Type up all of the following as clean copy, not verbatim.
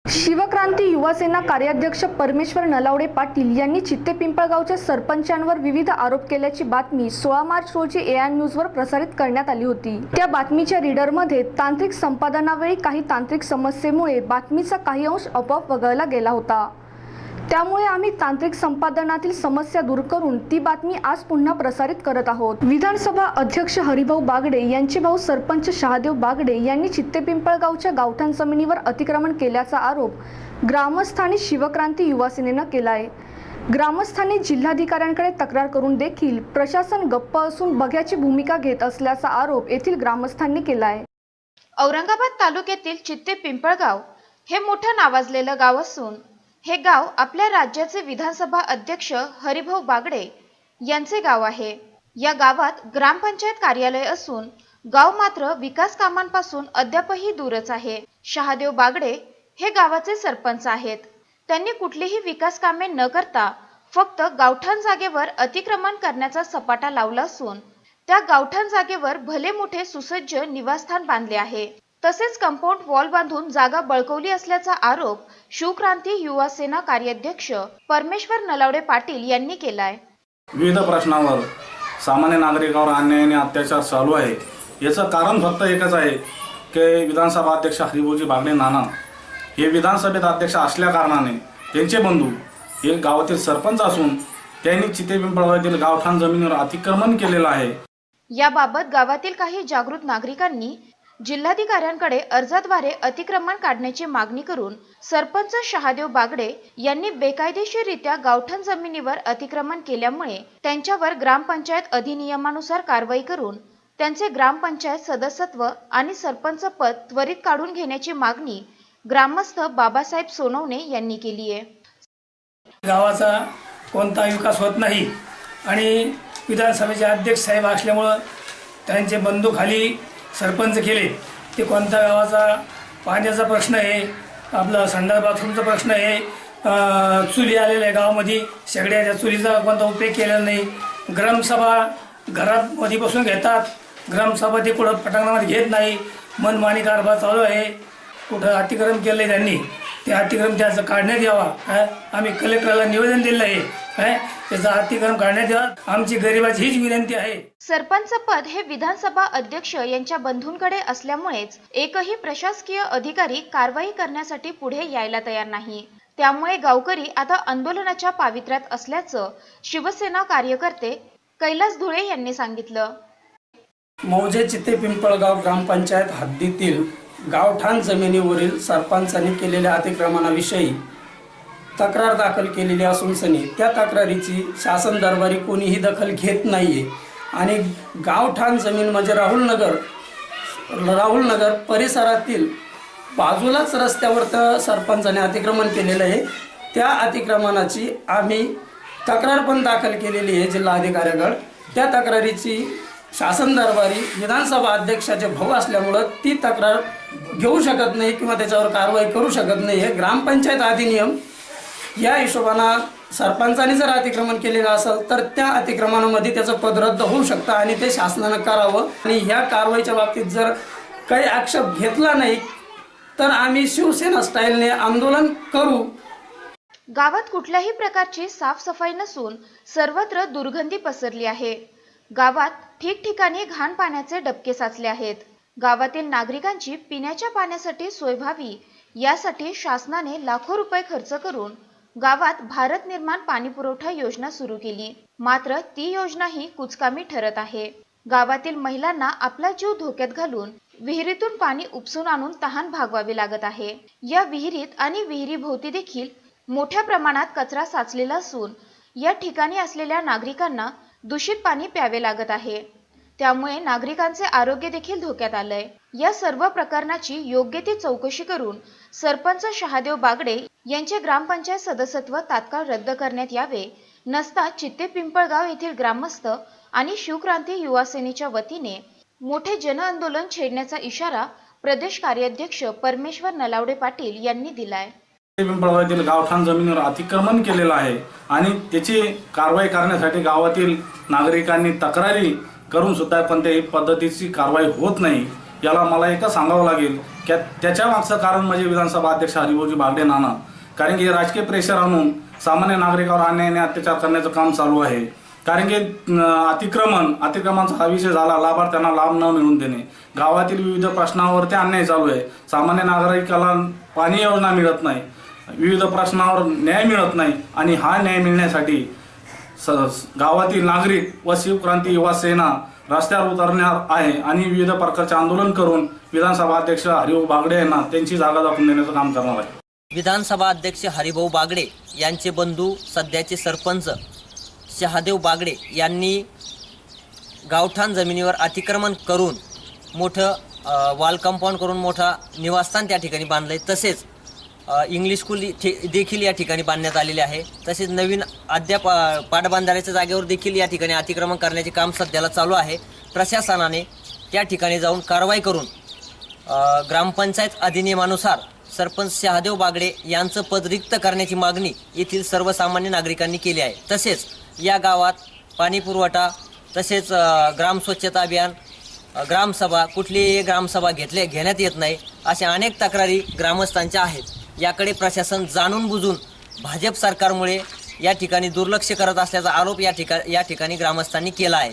शिवक्रांती युवा सेना कार्याध्यक्ष परमेश्वर नलावडे पाटील यांनी चित्तेपिंपळगावच्या सरपंचांवर विविध आरोप केल्याची बातमी 16 मार्च रोजी एआय न्यूजवर प्रसारित करण्यात आली होती। त्या बातमीच्या रीडरमध्ये तांत्रिक संपादनावेळी काही तांत्रिक समस्येमुळे बातमीचा काही अंश आपोआप वगळला गेला होता। त्यामुळे आम्ही तांत्रिक संपादनातील समस्या दूर करून ती बातमी आज पुन्हा प्रसारित करत आहोत। विधानसभा अध्यक्ष हरिभाऊ बागडे यांचे भाऊ सरपंच शहादेव बागडे यांनी चित्तेपिंपळगावच्या गावठाण जमिनीवर अतिक्रमण केल्याचा आरोप ग्रामस्थांनी शिवक्रांती युवा सेनेनं केला आहे। ग्रामस्थांनी जिल्हाधिकाऱ्यांकडे तक्रार करून देखील प्रशासन गप्प असून बघ्याची भूमिका घेत असल्याचा आरोप येथील ग्रामस्थांनी केला आहे। औरंगाबाद तालुक्यातील चित्तेपिंपळगाव हे मोठं नावाजलेलं गाव असून हे गाव आपल्या राज्याचे विधानसभा अध्यक्ष हरिभाऊ बागडे यांचे गाव आहे। या गावात ग्रामपंचायत कार्यालय असून गाव मात्र विकास कामांपासून अद्यापही दूरच आहे। शहादेव बागडे हे गावाचे सरपंच आहेत। त्यांनी कुठलीही विकास कामे न करता फक्त गावठाण जागेवर अतिक्रमण करण्याचा सपाटा लावला असून त्या गावठाण जागेवर भले मोठे सुसज्ज निवासस्थान बांधले आहे। तसेच कंपाऊंड वॉल बांधून जागा बळकवली असल्याचा आरोप शिवक्रांती युवा सेना कार्याध्यक्ष परमेश्वर नलावडे पाटील यांनी केलाय। विविध प्रश्नांवर सामान्य नागरिकांवर अन्याय आणि अत्याचार चालू आहे। याचं कारण फक्त एकच आहे की विधानसभा अध्यक्ष हरिभाऊजी बागडे नाना हे विधानसभेत अध्यक्ष असल्या कारणाने त्यांचे बंधू हे गावातील सरपंच असून त्यांनी चित्तेपिंपळगावातील गावठाण जमिनीवर अतिक्रमण केलेलं आहे। याबाबत गावातील काही जागृत नागरिकांनी जिल्हाधिकाऱ्यांकडे अर्जाद्वारे अतिक्रमण काढण्याची मागणी करून सरपंच शहादेव बागडे यांनी बेकायदेशीररित्या गावठाण जमिनीवर अतिक्रमण केल्यामुळे त्यांच्यावर ग्रामपंचायत अधिनियमानुसार कारवाई करून त्यांचे ग्रामपंचायत सदस्यत्व आणि सरपंच पद त्वरित काढून घेण्याची मागणी ग्रामस्थ बाबासाहेब सोनवणे यांनी केली आहे। गावाचा कोणता विकास होत नाही आणि विधानसभेचे अध्यक्ष साहेब असल्यामुळे त्यांचे बंधू खाली सरपंच केले। ते कोणत्या गावाचा पाण्याचा प्रश्न आहे, आपला संडास बाथरूमचा प्रश्न आहे, चुली आलेल्या गावामध्ये सगळ्या चुलीचा कोणता उपयोग केलेला नाही। ग्रामसभा घरात मध्ये बसून घेतात, ग्रामसभा ते कुठं पटांगणामध्ये घेत नाही, मनमानी कारभार चालू आहे। कुठं अतिक्रमण केलं आहे त्यांनी, ते अतिक्रमण त्याचं काढण्यात यावा। आम्ही कलेक्टरला निवेदन दिलं आहे, त्याचं अतिक्रमण काढण्यात यावं, आमची गरिबाची हीच विनंती आहे। सरपंच पद हे विधानसभा अध्यक्ष यांच्या बंधूंकडे असल्यामुळेच एकही प्रशासकीय अधिकारी कारवाई करण्यासाठी पुढे यायला तयार नाही। त्यामुळे गावकरी आता आंदोलनाच्या पावित्र्यात असल्याचं शिवसेना कार्यकर्ते कैलास धुळे यांनी सांगितलं। मौजे चित्तेपिंपळगाव ग्रामपंचायत हद्दीतील गावठाण जमिनीवरील सरपंचांनी केलेल्या अतिक्रमणाविषयी तक्रार दाखल केलेली असून त्या तक्रारीची शासन दरबारी कोणीही दखल घेत नाहीये आणि गावठाण जमीन म्हणजे राहुल नगर परिसरातील बाजूलाच रस्त्यावर तर सरपंचाने अतिक्रमण केलेलं आहे। त्या अतिक्रमणाची आम्ही तक्रार पण दाखल केलेली आहे जिल्हाधिकाऱ्याकडे। त्या तक्रारीची शासन दरबारी विधानसभा अध्यक्षाचे भाऊ असल्यामुळं ती तक्रार घेऊ शकत नाही किंवा त्याच्यावर कारवाई करू शकत नाही आहे। ग्रामपंचायत अधिनियम या हिशोबानं सरपंचाने जर अतिक्रमण केलेलं असेल तर त्या अतिक्रमणामध्ये त्याचं पद रद्द होऊ शकतं आणि ते शासनानं करावं आणि ह्या कारवाईच्या बाबतीत जर काही आक्षेप घेतला नाही तर आम्ही शिवसेना स्टाईलने आंदोलन करू। गावात कुठल्याही प्रकारची साफसफाई नसून सर्वत्र दुर्गंधी पसरली आहे। गावात ठिकठिकाणी घाण पाण्याचे डबके साचले आहेत। गावातील नागरिकांची पिण्याच्या पाण्यासाठी सोय व्हावी यासाठी शासनाने लाखो रुपये खर्च करून गावात भारत निर्माण पाणी पुरवठा योजना सुरू केली, मात्र ती योजनाही कुचकामी ठरत आहे। गावातील महिलांना आपला जीव धोक्यात घालून विहिरीतून पाणी उपसून आणून तहान भागवावी लागत आहे। या विहिरीत आणि विहिरीभोवती देखील मोठ्या प्रमाणात कचरा साचलेला असून या ठिकाणी असलेल्या नागरिकांना दूषित पाणी प्यावे लागत आहे। त्यामुळे नागरिकांचे आरोग्य देखील धोक्यात आलंय। या सर्व प्रकरणाची योग्य ती चौकशी करून सरपंच शहादेव बागडे यांचे ग्रामपंचायत सदस्यत्व तात्काळ रद्द करण्यात यावे, नसता चित्तेपिंपळगाव येथील ग्रामस्थ आणि शिवक्रांती युवा सेनेच्या वतीने मोठे जनआंदोलन छेडण्याचा इशारा प्रदेश कार्याध्यक्ष परमेश्वर नलावडे पाटील यांनी दिलाय। चित्तेपिंपळगावातील गावठाण जमिनीवर अतिक्रमण केलेलं आहे आणि त्याची कारवाई करण्यासाठी गावातील नागरिकांनी तक्रारी करून सुद्धा पण त्या पद्धतीची कारवाई होत नाही। याला मला एकच सांगावं लागेल त्याच्या मागचं कारण म्हणजे विधानसभा अध्यक्ष हरिभाऊजी बागडे नाना. कारण की राजकीय प्रेशर आणून सामान्य नागरिकावर अन्याय आणि अत्याचार करण्याचं काम चालू आहे. कारण की अतिक्रमणाचा हा विषय झाला, लाभार्थ्यांना लाभ न मिळवून देणे, गावातील विविध प्रश्नावरती अन्याय चालू आहे. सामान्य नागरिकाला पाणी योजना मिळत नाही, विविध प्रश्नावर न्याय मिळत नाही आणि हा न्याय मिळण्यासाठी गावातील नागरिक व शिवक्रांती युवा सेना रस्त्यावर उतरणार आहे आणि विविध प्रकारचे आंदोलन करून विधानसभा अध्यक्ष हरिभाऊ बागडे यांना त्यांची जागा दाखवून देण्याचं काम करणार आहे. विधानसभा अध्यक्ष हरिभाऊ बागडे यांचे बंधू सध्याचे सरपंच शहादेव बागडे यांनी गावठाण जमिनीवर अतिक्रमण करून मोठं वॉल कंपाऊंड करून मोठा निवासस्थान त्या ठिकाणी बांधलंय. तसेच इंग्लिश स्कूल देखील या ठिकाणी बांधण्यात आलेले आहे. तसेच नवीन अद्याप पाटबंधाऱ्याच्या जागेवर देखील या ठिकाणी अतिक्रमण करण्याचे काम सध्याला चालू आहे. प्रशासनाने त्या ठिकाणी जाऊन कारवाई करून ग्रामपंचायत अधिनियमानुसार सरपंच शहादेव बागडे यांचं पद रिक्त करण्याची मागणी येथील सर्वसामान्य नागरिकांनी केली आहे. तसेच या गावात पाणी पुरवठा, तसेच ग्राम स्वच्छता अभियान, ग्रामसभा, कुठलीही ग्रामसभा घेण्यात येत नाही, अशा अनेक तक्रारी ग्रामस्थांच्या आहेत. याकडे प्रशासन जाणून बुजून भाजप सरकारमुळे या ठिकाणी दुर्लक्ष करत असल्याचा आरोप या ठिकाणी ग्रामस्थांनी केला आहे.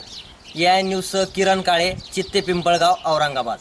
या न्यूज किरण काळे, चित्ते पिंपळगाव, औरंगाबाद.